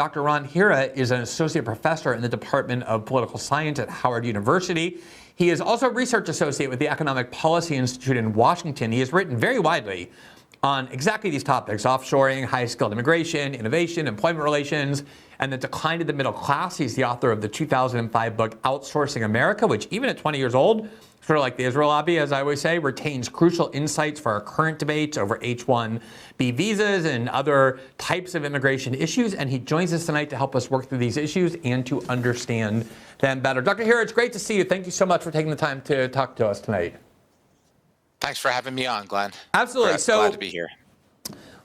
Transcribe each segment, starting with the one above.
Dr. Ron Hira is an associate professor in the Department of Political Science at Howard University. He is also a research associate with the Economic Policy Institute in Washington. He has written very widely on exactly these topics: offshoring, high-skilled immigration, innovation, employment relations, and the decline of the middle class. He's the author of the 2005 book, Outsourcing America, which even at 20 years old, sort of like the Israel lobby, as I always say, retains crucial insights for our current debates over H-1B visas and other types of immigration issues. And he joins us tonight to help us work through these issues and to understand them better. Dr. Hira, it's great to see you. Thank you so much for taking the time to talk to us tonight. Thanks for having me on, Glenn. Absolutely. Glad to be here.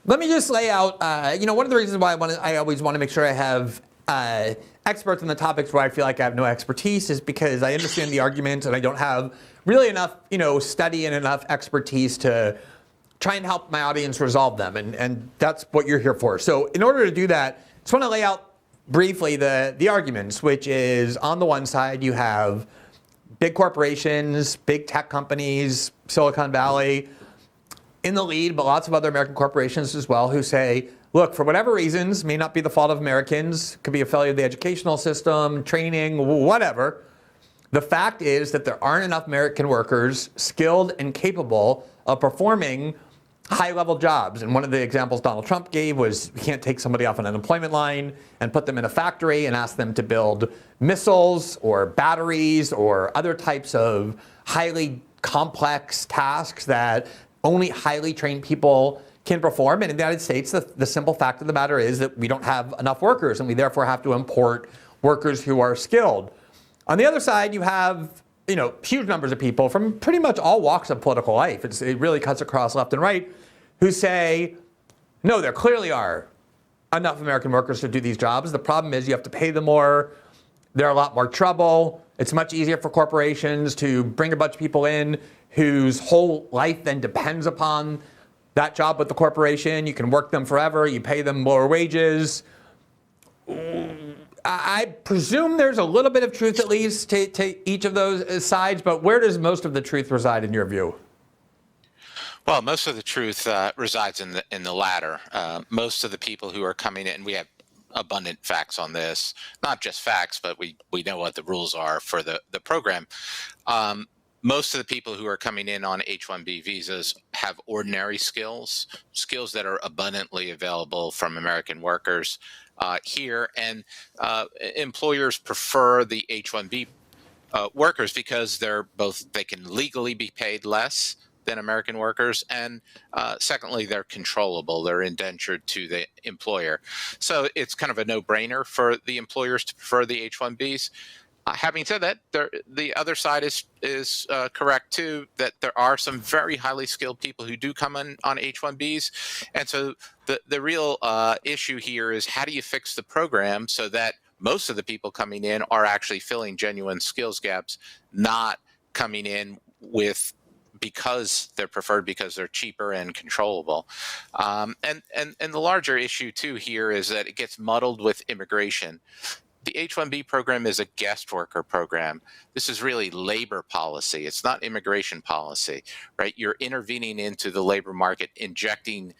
Let me just lay out, one of the reasons why I always want to make sure I have experts on the topics where I feel like I have no expertise is because I understand the argument and I don't have really enough, study and enough expertise to try and help my audience resolve them. And that's what you're here for. So in order to do that, I just want to lay out briefly the arguments, which is on the one side, you have big corporations, big tech companies, Silicon Valley in the lead, but lots of other American corporations as well who say, look, for whatever reasons, may not be the fault of Americans, could be a failure of the educational system, training, whatever. The fact is that there aren't enough American workers skilled and capable of performing high-level jobs. And one of the examples Donald Trump gave was you can't take somebody off an unemployment line and put them in a factory and ask them to build missiles or batteries or other types of highly complex tasks that only highly trained people can perform. And in the United States, the simple fact of the matter is that we don't have enough workers, and we therefore have to import workers who are skilled. On the other side, you have huge numbers of people from pretty much all walks of political life. It really cuts across left and right, who say, no, there clearly are enough American workers to do these jobs. The problem is you have to pay them more. They're a lot more trouble. It's much easier for corporations to bring a bunch of people in whose whole life then depends upon that job with the corporation. You can work them forever. You pay them lower wages. I presume there's a little bit of truth at least to each of those sides, but where does most of the truth reside in your view? Well, most of the truth resides in the latter. Most of the people who are coming in, we have abundant facts on this, not just facts, but we know what the rules are for the program. Most of the people who are coming in on H-1B visas have ordinary skills that are abundantly available from American workers here. And employers prefer the H-1B workers because they can legally be paid less than American workers. And secondly, they're controllable. They're indentured to the employer. So it's kind of a no-brainer for the employers to prefer the H-1Bs. Having said that, the other side is correct too, that there are some very highly skilled people who do come on H-1Bs. And so the real issue here is how do you fix the program so that most of the people coming in are actually filling genuine skills gaps, not coming in because they're preferred because they're cheaper and controllable. And the larger issue too here is that it gets muddled with immigration. The H-1B program is a guest worker program. This is really labor policy. It's not immigration policy, right? You're intervening into the labor market, injecting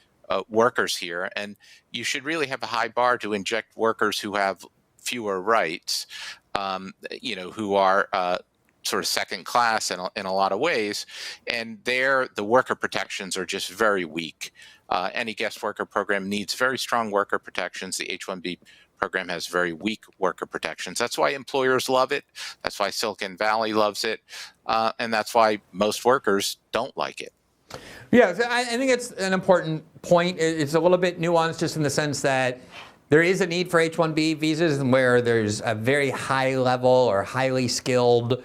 workers here, and you should really have a high bar to inject workers who have fewer rights, who are sort of second class in a lot of ways, and the worker protections are just very weak. Any guest worker program needs very strong worker protections. The H-1B program has very weak worker protections. That's why employers love it. That's why Silicon Valley loves it. And that's why most workers don't like it. Yeah, I think it's an important point. It's a little bit nuanced just in the sense that there is a need for H-1B visas where there's a very high level or highly skilled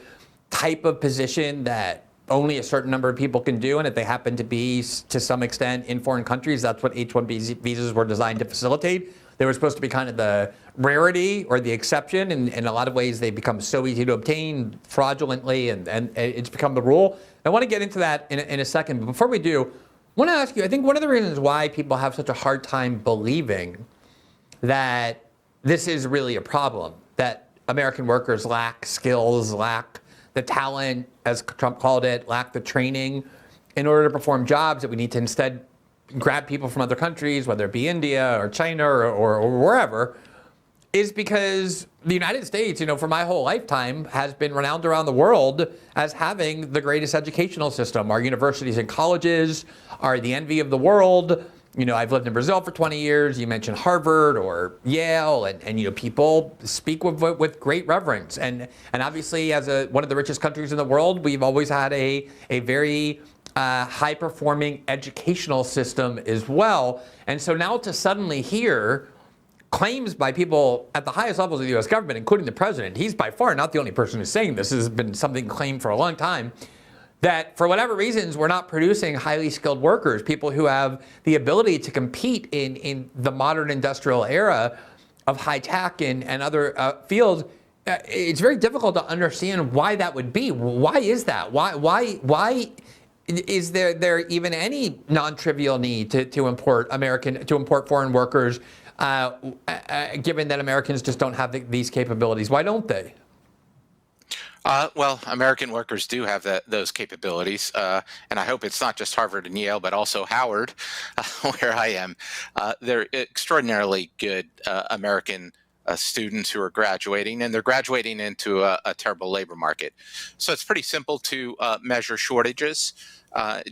type of position that only a certain number of people can do, and if they happen to be, to some extent, in foreign countries, that's what H-1B visas were designed to facilitate. They were supposed to be kind of the rarity or the exception, and in a lot of ways they become so easy to obtain fraudulently, and it's become the rule. I want to get into that in a second, but before we do, I want to ask you, I think one of the reasons why people have such a hard time believing that this is really a problem, that American workers lack skills, lack the talent, as Trump called it, lack the training in order to perform jobs, that we need to instead grab people from other countries, whether it be India or China or wherever, is because the United States, for my whole lifetime, has been renowned around the world as having the greatest educational system. Our universities and colleges are the envy of the world. I've lived in Brazil for 20 years. You mentioned Harvard or Yale, and people speak with great reverence. And obviously, as one of the richest countries in the world, we've always had a very high-performing educational system as well. And so now to suddenly hear claims by people at the highest levels of the U.S. government, including the president, he's by far not the only person who's saying this. This has been something claimed for a long time, that for whatever reasons, we're not producing highly skilled workers, people who have the ability to compete in the modern industrial era of high tech and other fields. It's very difficult to understand why that would be. Why is that? Why is there even any non-trivial need to import foreign workers? Given that Americans just don't have these capabilities, why don't they? Well, American workers do have those capabilities, and I hope it's not just Harvard and Yale, but also Howard, where I am. They're extraordinarily good American students who are graduating, and they're graduating into a terrible labor market. So it's pretty simple to measure shortages.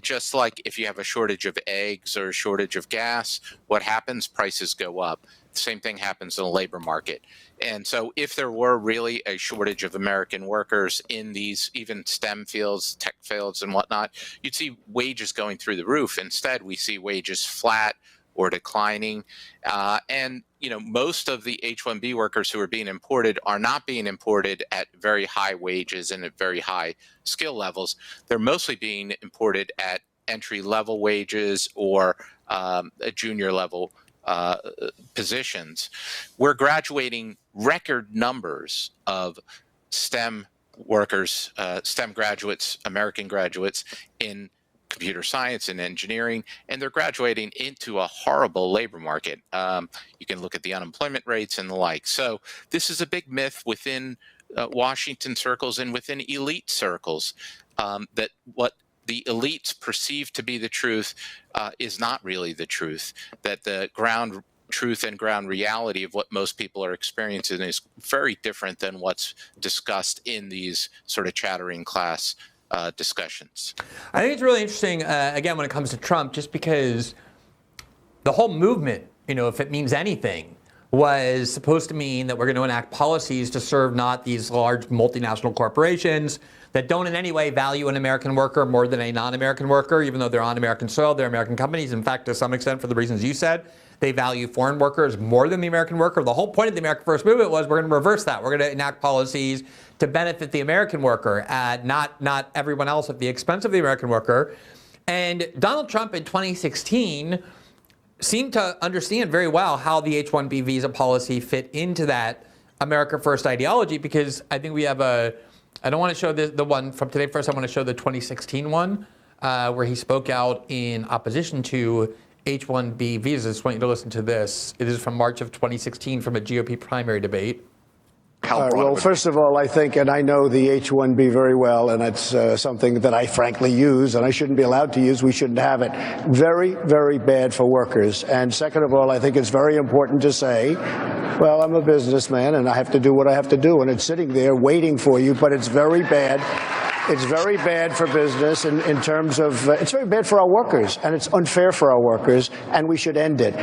Just like if you have a shortage of eggs or a shortage of gas, what happens? Prices go up. The same thing happens in the labor market. And so if there were really a shortage of American workers in these even STEM fields, tech fields and whatnot, you'd see wages going through the roof. Instead, we see wages flat or declining. And most of the H-1B workers who are being imported are not being imported at very high wages and at very high skill levels. They're mostly being imported at entry-level wages or junior level positions. We're graduating record numbers of STEM workers, STEM graduates, American graduates in computer science and engineering, and they're graduating into a horrible labor market. You can look at the unemployment rates and the like. So this is a big myth within Washington circles and within elite circles, that what the elites perceive to be the truth is not really the truth, that the ground truth and ground reality of what most people are experiencing is very different than what's discussed in these sort of chattering class discussions. I think it's really interesting, again, when it comes to Trump, just because the whole movement, if it means anything, was supposed to mean that we're going to enact policies to serve not these large multinational corporations that don't in any way value an American worker more than a non-American worker, even though they're on American soil, they're American companies. In fact, to some extent, for the reasons you said, they value foreign workers more than the American worker. The whole point of the American First Movement was we're going to reverse that. We're going to enact policies to benefit the American worker, not everyone else at the expense of the American worker. And Donald Trump in 2016 seemed to understand very well how the H-1B visa policy fit into that America First ideology, because I think we have I don't want to show the one from today first. I want to show the 2016 one where he spoke out in opposition to H-1B visas. I just want you to listen to this. It is from March of 2016 from a GOP primary debate. Well, first of all, I think, and I know the H-1B very well, and it's something that I frankly use, and I shouldn't be allowed to use. We shouldn't have it. Very, very bad for workers. And second of all, I think it's very important to say, well, I'm a businessman, and I have to do what I have to do, and it's sitting there waiting for you, but it's very bad. It's very bad for business in terms of, it's very bad for our workers, and it's unfair for our workers, and we should end it.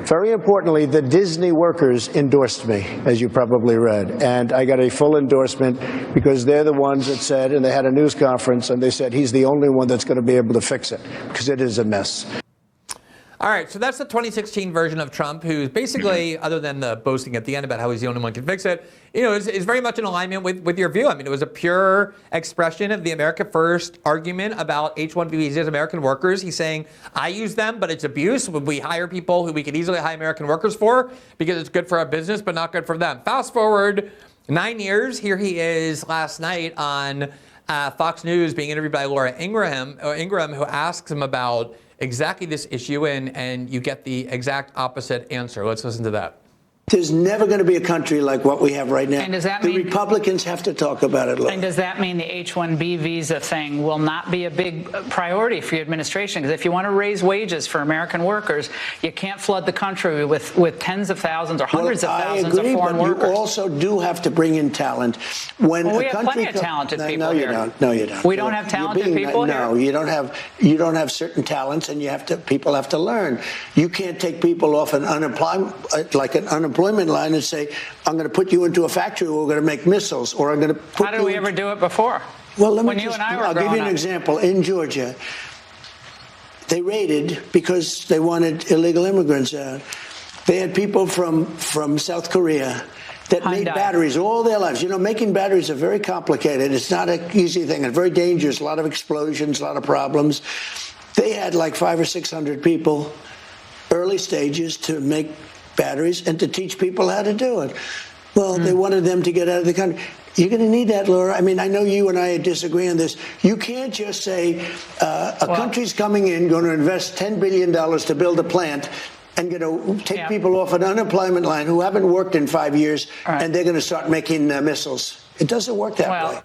Very importantly, the Disney workers endorsed me, as you probably read, and I got a full endorsement because they're the ones that said, and they had a news conference, and they said he's the only one that's going to be able to fix it, because it is a mess. All right, so that's the 2016 version of Trump, who's basically, other than the boasting at the end about how he's the only one who can fix it, is very much in alignment with your view. I mean, it was a pure expression of the America First argument about H-1B visas, American workers. He's saying, I use them, but it's abuse. We hire people who we could easily hire American workers for because it's good for our business, but not good for them. Fast forward 9 years, here he is last night on Fox News being interviewed by Laura Ingraham, who asks him about exactly this issue, and you get the exact opposite answer. Let's listen to that. There's never going to be a country like what we have right now. And does that the mean Republicans have to talk about it? And does that mean the H-1B visa thing will not be a big priority for your administration? Because if you want to raise wages for American workers, you can't flood the country with tens of thousands or hundreds of thousands of foreign workers. You also do have to bring in talent. When we have plenty of talented people here. No, you don't. We don't have talented people here? No, you don't have certain talents, and people have to learn. You can't take people off an unemployment line and say, I'm going to put you into a factory where we're going to make missiles, or I'm going to put How did we ever do it before? Well, I'll give you an example. In Georgia, they raided because they wanted illegal immigrants out. They had people from South Korea that made batteries all their lives. You know, making batteries are very complicated. It's not an easy thing. It's very dangerous. A lot of explosions, a lot of problems. They had like 500 or 600 people, early stages, to make batteries and to teach people how to do it. Well, they wanted them to get out of the country. You're going to need that, Laura. I mean, I know you and I disagree on this. You can't just say a country's coming in, going to invest $10 billion to build a plant, and going to take people off an unemployment line who haven't worked in 5 years, and they're going to start making missiles. It doesn't work that way.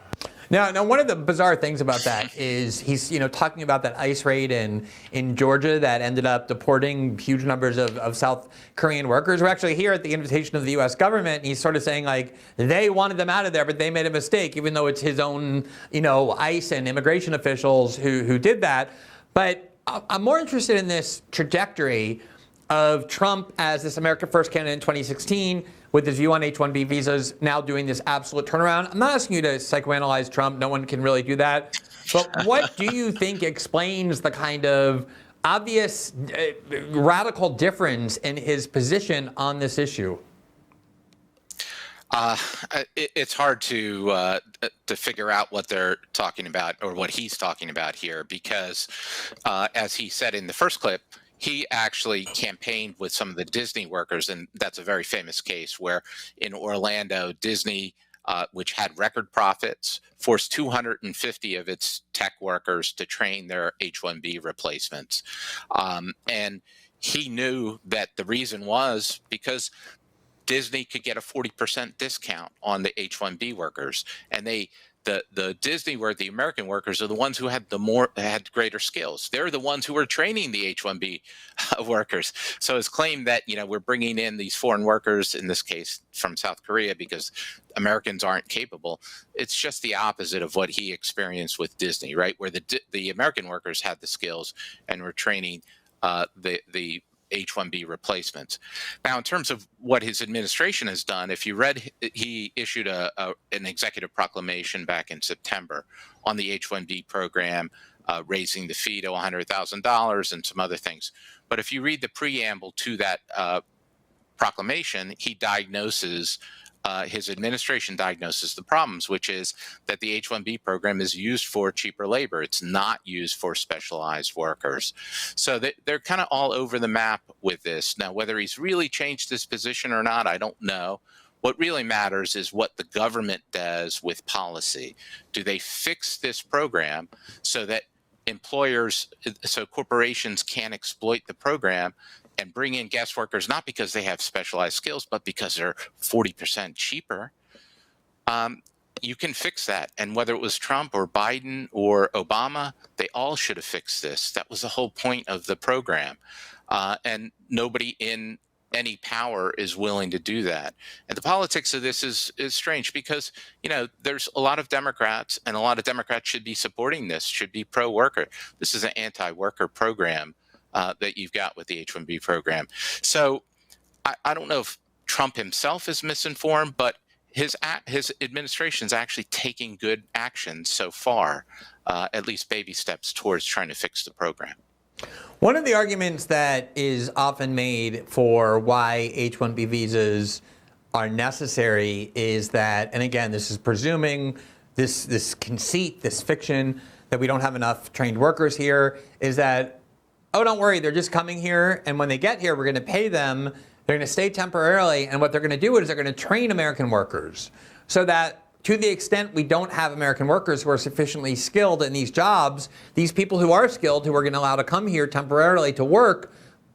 Now, one of the bizarre things about that is he's, talking about that ICE raid in Georgia that ended up deporting huge numbers of South Korean workers who are actually here at the invitation of the U.S. government. And he's sort of saying, like, they wanted them out of there, but they made a mistake, even though it's his own, ICE and immigration officials who did that. But I'm more interested in this trajectory of Trump as this America First candidate in 2016 with his view on H-1B visas, now doing this absolute turnaround. I'm not asking you to psychoanalyze Trump. No one can really do that. But what do you think explains the kind of obvious radical difference in his position on this issue? It's hard to figure out what they're talking about or what he's talking about here because, as he said in the first clip, he actually campaigned with some of the Disney workers, and that's a very famous case where in Orlando, Disney, which had record profits, forced 250 of its tech workers to train their H-1B replacements. And he knew that the reason was because Disney could get a 40% discount on the H-1B workers, and the Disney the American workers are the ones who had had greater skills. They're the ones who were training the H-1B workers. So his claim that we're bringing in these foreign workers, in this case from South Korea, because Americans aren't capable, it's just the opposite of what he experienced with Disney, right? Where the American workers had the skills and were training the H-1B replacements. Now, in terms of what his administration has done, if you read, he issued an executive proclamation back in September on the H-1B program, raising the fee to $100,000 and some other things. But if you read the preamble to that proclamation, he diagnoses his administration diagnoses the problems, which is that the H-1B program is used for cheaper labor. It's not used for specialized workers. So they're kind of all over the map with this. Now, whether he's really changed his position or not, I don't know. What really matters is what the government does with policy. Do they fix this program so that corporations can't exploit the program and bring in guest workers, not because they have specialized skills, but because they're 40% cheaper? You can fix that. And whether it was Trump or Biden or Obama, they all should have fixed this. That was the whole point of the program. And nobody in any power is willing to do that. And the politics of this is strange because, there's a lot of Democrats, and a lot of Democrats should be supporting this, should be pro-worker. This is an anti-worker program that you've got with the H-1B program. So I don't know if Trump himself is misinformed, but his administration's actually taking good action so far, at least baby steps towards trying to fix the program. One of the arguments that is often made for why H-1B visas are necessary is that, and again, this is presuming this conceit, this fiction that we don't have enough trained workers here, is that, oh, don't worry, they're just coming here, and when they get here, we're going to pay them. They're going to stay temporarily, and what they're going to do is they're going to train American workers so that to the extent we don't have American workers who are sufficiently skilled in these jobs, these people who are skilled, who are going to allow to come here temporarily to work,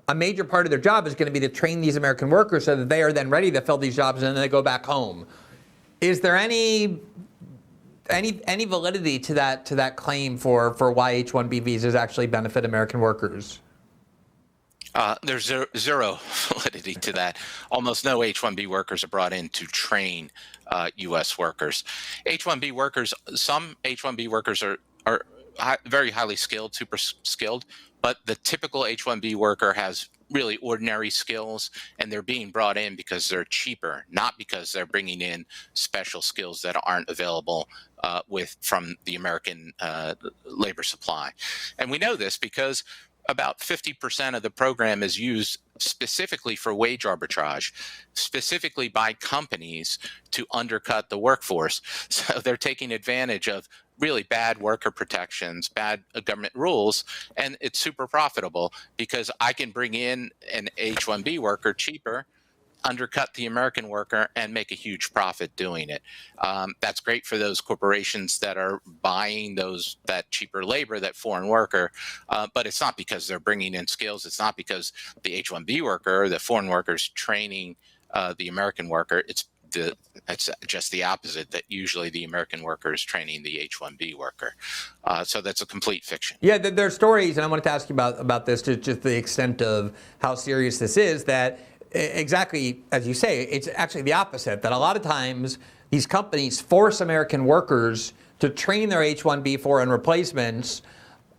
a major part of their job is going to be to train these American workers so that they are then ready to fill these jobs and then they go back home. Is there any validity to that claim for why H-1B visas actually benefit American workers? There's zero validity to that. Almost no H-1B workers are brought in to train U.S. workers. H-1B workers, some H-1B workers are very highly skilled, super skilled, but the typical H-1B worker has really ordinary skills, and they're being brought in because they're cheaper, not because they're bringing in special skills that aren't available from the American labor supply. And we know this because about 50% of the program is used specifically for wage arbitrage, specifically by companies to undercut the workforce. So they're taking advantage of really bad worker protections, bad government rules, and it's super profitable because I can bring in an H-1B worker cheaper, undercut the American worker, and make a huge profit doing it. That's great for those corporations that are buying that cheaper labor, that foreign worker, but it's not because they're bringing in skills. It's not because the H-1B worker, the foreign worker, is training the American worker. It's just the opposite, that usually the American worker is training the H-1B worker. So that's a complete fiction. Yeah, there are stories, and I wanted to ask you about this, to just the extent of how serious this is, that exactly as you say, it's actually the opposite, that a lot of times these companies force American workers to train their H-1B foreign replacements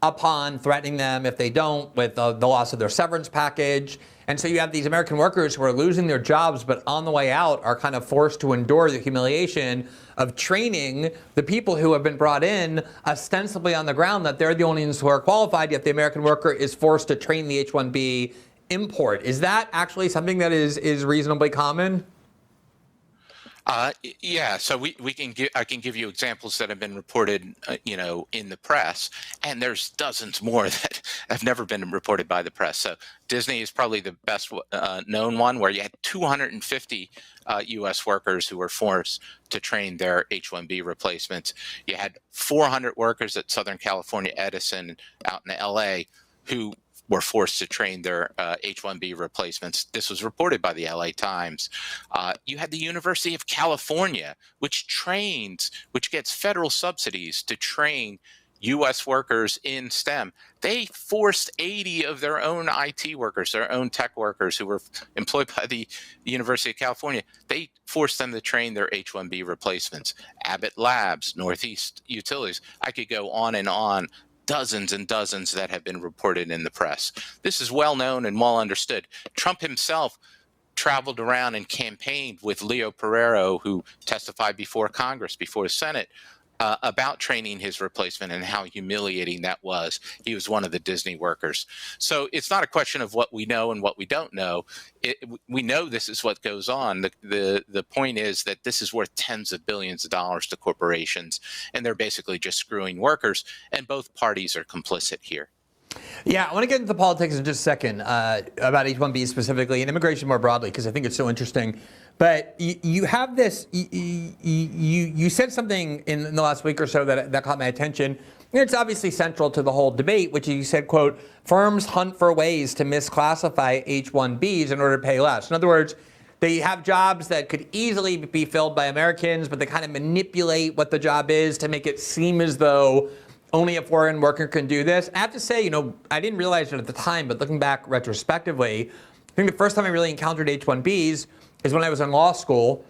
upon threatening them if they don't with the loss of their severance package. And so you have these American workers who are losing their jobs, but on the way out are kind of forced to endure the humiliation of training the people who have been brought in ostensibly on the ground that they're the only ones who are qualified, yet the American worker is forced to train the H-1B import. Is that actually something that is reasonably common? Yeah, so I can give you examples that have been reported, in the press, and there's dozens more that have never been reported by the press. So Disney is probably the best known one, where you had 250 U.S. workers who were forced to train their H-1B replacements. You had 400 workers at Southern California Edison out in L.A. who were forced to train their H-1B replacements. This was reported by the LA Times. You had the University of California, which gets federal subsidies to train U.S. workers in STEM. They forced 80 of their own IT workers, their own tech workers who were employed by the University of California. They forced them to train their H-1B replacements. Abbott Labs, Northeast Utilities. I could go on and on. Dozens and dozens that have been reported in the press. This is well known and well understood. Trump himself traveled around and campaigned with Leo Pereiro, who testified before Congress, before the Senate, about training his replacement and how humiliating that was. He was one of the Disney workers. So it's not a question of what we know and what we don't know. We know this is what goes on. The point is that this is worth tens of billions of dollars to corporations, and they're basically just screwing workers, and both parties are complicit here. Yeah, I want to get into the politics in just a second about H-1B specifically and immigration more broadly, because I think it's so interesting. But you have this, you said something in the last week or so that caught my attention. It's obviously central to the whole debate, which you said, quote, firms hunt for ways to misclassify H-1Bs in order to pay less. In other words, they have jobs that could easily be filled by Americans, but they kind of manipulate what the job is to make it seem as though only a foreign worker can do this. I have to say, I didn't realize it at the time, but looking back retrospectively, I think the first time I really encountered H-1Bs is when I was in law school.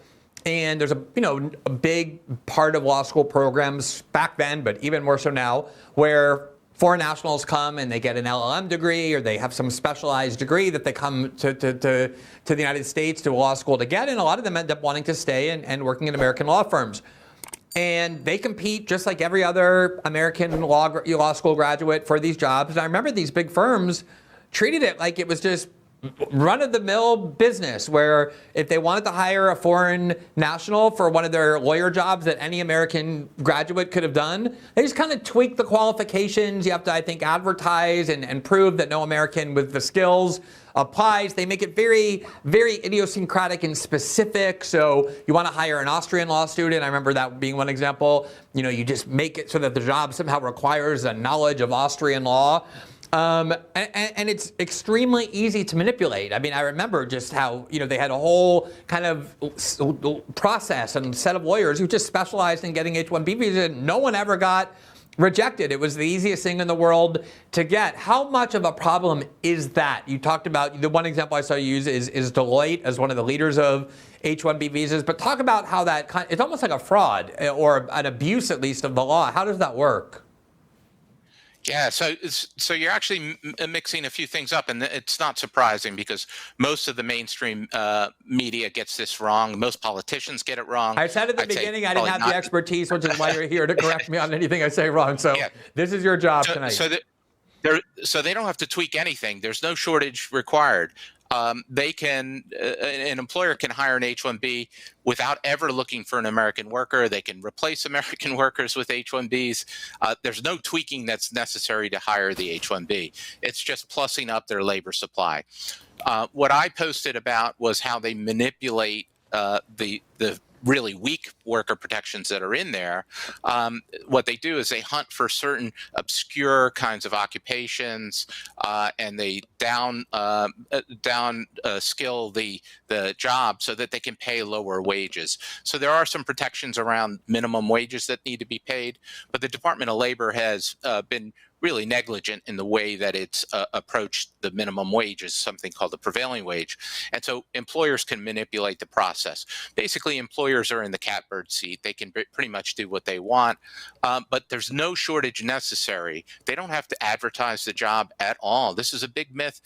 And there's a big part of law school programs back then, but even more so now, where foreign nationals come and they get an LLM degree, or they have some specialized degree that they come to the United States to law school to get. And a lot of them end up wanting to stay and working in American law firms. And they compete just like every other American law school graduate for these jobs. And I remember these big firms treated it like it was just run-of-the-mill business, where if they wanted to hire a foreign national for one of their lawyer jobs that any American graduate could have done, they just kind of tweak the qualifications. You have to, I think, advertise and prove that no American with the skills applies. They make it very, very idiosyncratic and specific. So you want to hire an Austrian law student. I remember that being one example. You just make it so that the job somehow requires a knowledge of Austrian law. And it's extremely easy to manipulate. I mean, I remember just how, they had a whole kind of process and set of lawyers who just specialized in getting H-1B visas. No one ever got rejected. It was the easiest thing in the world to get. How much of a problem is that? You talked about, the one example I saw you use is Deloitte as one of the leaders of H-1B visas. But talk about how it's almost like a fraud or an abuse, at least, of the law. How does that work? Yeah, so you're actually mixing a few things up, and it's not surprising because most of the mainstream media gets this wrong. Most politicians get it wrong. I said at the beginning I didn't have the expertise, which is why you're here to correct me on anything I say wrong. So yeah. This is your job tonight. So they don't have to tweak anything. There's no shortage required. An employer can hire an H-1B without ever looking for an American worker. They can replace American workers with H-1Bs. There's no tweaking that's necessary to hire the H-1B. It's just plussing up their labor supply. What I posted about was how they manipulate the really weak worker protections that are in there. What they do is they hunt for certain obscure kinds of occupations, and they down skill the job so that they can pay lower wages. So there are some protections around minimum wages that need to be paid, but the Department of Labor has been really negligent in the way that it's approached the minimum wage as something called the prevailing wage. And so employers can manipulate the process. Basically, employers are in the catbird seat. They can pretty much do what they want, but there's no shortage necessary. They don't have to advertise the job at all. This is a big myth,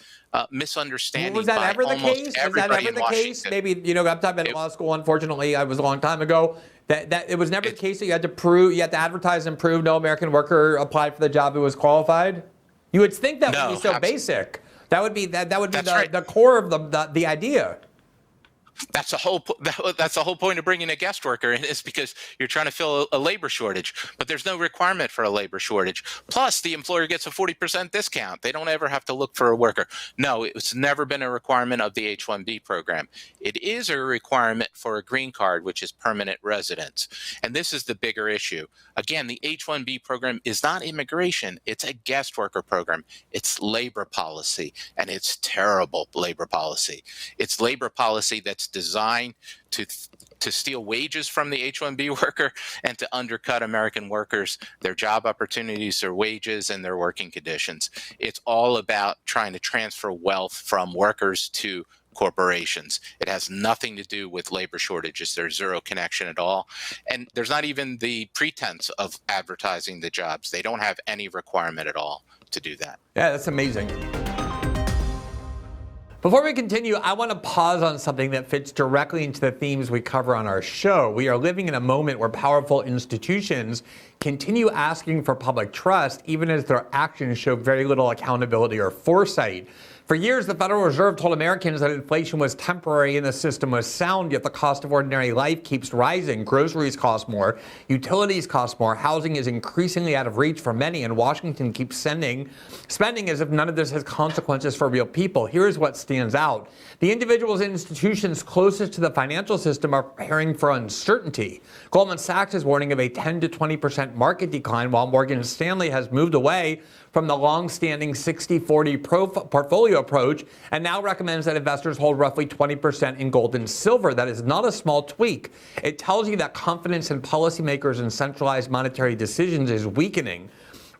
misunderstanding. Was that ever the case? Was that ever the case? Maybe, I'm talking about law school, unfortunately. I was a long time ago. That it was never the case that you had to advertise and prove no American worker applied for the job who was qualified. You would think that would be so basic. That would be the core of the idea. That's the whole point of bringing a guest worker in, is because you're trying to fill a labor shortage, but there's no requirement for a labor shortage. Plus, the employer gets a 40% discount. They don't ever have to look for a worker. No, it's never been a requirement of the H-1B program. It is a requirement for a green card, which is permanent residence. And this is the bigger issue. Again, the H-1B program is not immigration. It's a guest worker program. It's labor policy, and it's terrible labor policy. It's labor policy that's designed to steal wages from the H-1B worker and to undercut American workers, their job opportunities, their wages, and their working conditions. It's all about trying to transfer wealth from workers to corporations. It has nothing to do with labor shortages. There's zero connection at all. And there's not even the pretense of advertising the jobs. They don't have any requirement at all to do that. Yeah, that's amazing. Before we continue, I want to pause on something that fits directly into the themes we cover on our show. We are living in a moment where powerful institutions continue asking for public trust, even as their actions show very little accountability or foresight. For years, the Federal Reserve told Americans that inflation was temporary and the system was sound, yet the cost of ordinary life keeps rising. Groceries cost more, utilities cost more, housing is increasingly out of reach for many, and Washington keeps spending as if none of this has consequences for real people. Here's what stands out. The individuals and institutions closest to the financial system are preparing for uncertainty. Goldman Sachs is warning of a 10 to 20% market decline, while Morgan Stanley has moved away from the long-standing 60-40 portfolio approach and now recommends that investors hold roughly 20% in gold and silver. That is not a small tweak. It tells you that confidence in policymakers and centralized monetary decisions is weakening.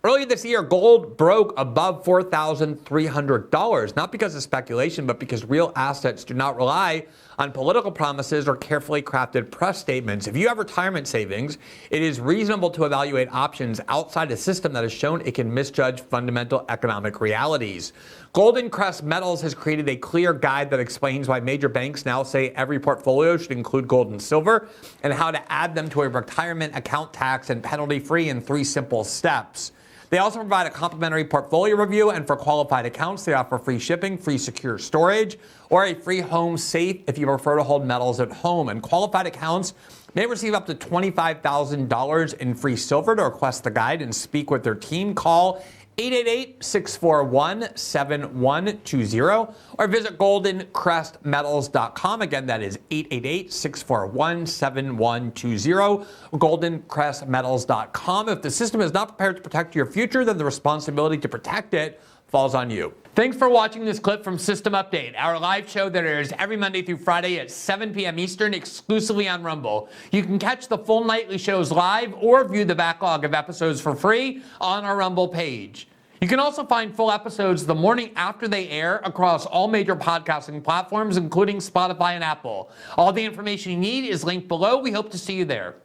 Earlier this year, gold broke above $4,300, not because of speculation, but because real assets do not rely on political promises or carefully crafted press statements. If you have retirement savings, it is reasonable to evaluate options outside a system that has shown it can misjudge fundamental economic realities. Golden Crest Metals has created a clear guide that explains why major banks now say every portfolio should include gold and silver, and how to add them to a retirement account tax and penalty-free in 3 simple steps. They also provide a complimentary portfolio review, and for qualified accounts, they offer free shipping, free secure storage, or a free home safe if you prefer to hold metals at home. And qualified accounts may receive up to $25,000 in free silver. To request the guide and speak with their team, call 888-641-7120 or visit goldencrestmetals.com. Again, that is 888-641-7120, goldencrestmetals.com. If the system is not prepared to protect your future, then the responsibility to protect it falls on you. Thanks for watching this clip from System Update, our live show that airs every Monday through Friday at 7 p.m. Eastern exclusively on Rumble. You can catch the full nightly shows live or view the backlog of episodes for free on our Rumble page. You can also find full episodes the morning after they air across all major podcasting platforms, including Spotify and Apple. All the information you need is linked below. We hope to see you there.